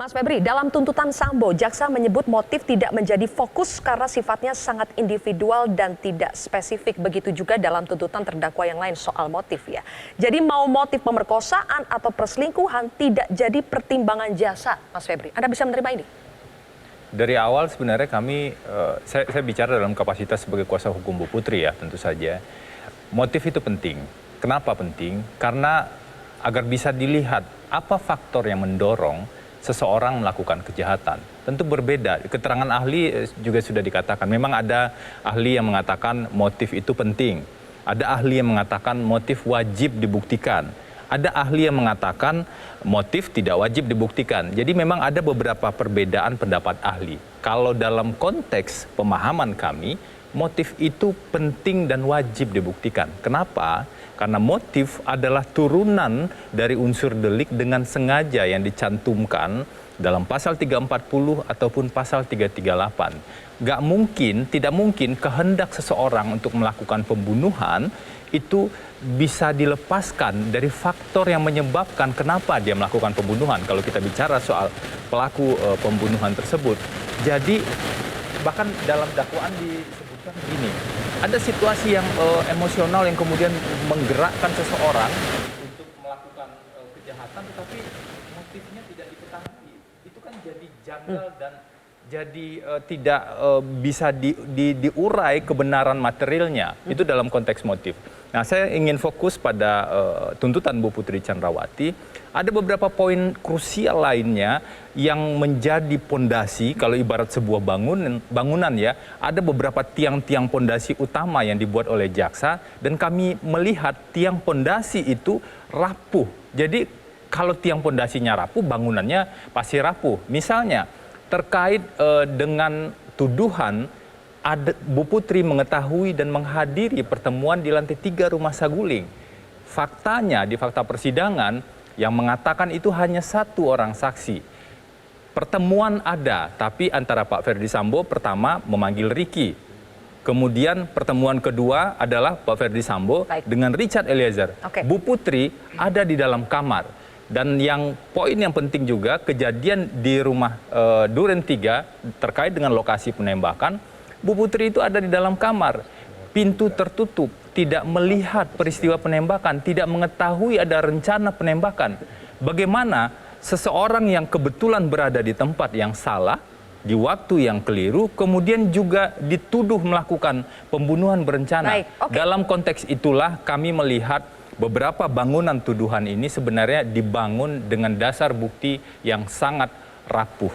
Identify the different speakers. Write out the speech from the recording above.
Speaker 1: Mas Febri, dalam tuntutan Sambo, jaksa menyebut motif tidak menjadi fokus karena sifatnya sangat individual dan tidak spesifik. Begitu juga dalam tuntutan terdakwa yang lain soal motif ya. Jadi mau motif pemerkosaan atau perselingkuhan tidak jadi pertimbangan jaksa, Mas Febri. Anda bisa menerima ini?
Speaker 2: Dari awal sebenarnya kami, saya bicara dalam kapasitas sebagai kuasa hukum Bu Putri ya tentu saja. Motif itu penting. Kenapa penting? Karena agar bisa dilihat apa faktor yang mendorong seseorang melakukan kejahatan. Tentu berbeda. Keterangan ahli juga sudah dikatakan. Memang ada ahli yang mengatakan motif itu penting. Ada ahli yang mengatakan motif wajib dibuktikan. Ada ahli yang mengatakan motif tidak wajib dibuktikan. Jadi memang ada beberapa perbedaan pendapat ahli. Kalau dalam konteks pemahaman kami, motif itu penting dan wajib dibuktikan. Kenapa? Karena motif adalah turunan dari unsur delik dengan sengaja yang dicantumkan dalam pasal 340 ataupun pasal 338. Tidak mungkin kehendak seseorang untuk melakukan pembunuhan itu bisa dilepaskan dari faktor yang menyebabkan kenapa dia melakukan pembunuhan. Kalau kita bicara soal pelaku pembunuhan tersebut. Jadi bahkan dalam dakwaan disebutkan begini, ada situasi yang emosional yang kemudian menggerakkan seseorang untuk melakukan kejahatan, tetapi motifnya tidak diketahui. Itu kan jadi janggal dan jadi tidak bisa diurai kebenaran materialnya. Itu dalam konteks motif. Nah, saya ingin fokus pada tuntutan Bu Putri Chandrawati. Ada beberapa poin krusial lainnya yang menjadi pondasi, kalau ibarat sebuah bangunan ya, ada beberapa tiang-tiang pondasi utama yang dibuat oleh jaksa, dan kami melihat tiang pondasi itu rapuh. Jadi kalau tiang pondasinya rapuh, bangunannya pasti rapuh. Misalnya terkait dengan tuduhan Bu Putri mengetahui dan menghadiri pertemuan di lantai 3 Rumah Saguling. Faktanya di fakta persidangan yang mengatakan itu hanya satu orang saksi. Pertemuan ada, tapi antara Pak Ferdi Sambo pertama memanggil Ricky. Kemudian pertemuan kedua adalah Pak Ferdi Sambo dengan Richard Eliezer. Bu Putri ada di dalam kamar. Dan yang poin yang penting juga, kejadian di rumah Duren 3 terkait dengan lokasi penembakan, Bu Putri itu ada di dalam kamar, pintu tertutup, tidak melihat peristiwa penembakan, tidak mengetahui ada rencana penembakan. Bagaimana seseorang yang kebetulan berada di tempat yang salah, di waktu yang keliru, kemudian juga dituduh melakukan pembunuhan berencana. Dalam konteks itulah kami melihat beberapa bangunan tuduhan ini sebenarnya dibangun dengan dasar bukti yang sangat rapuh.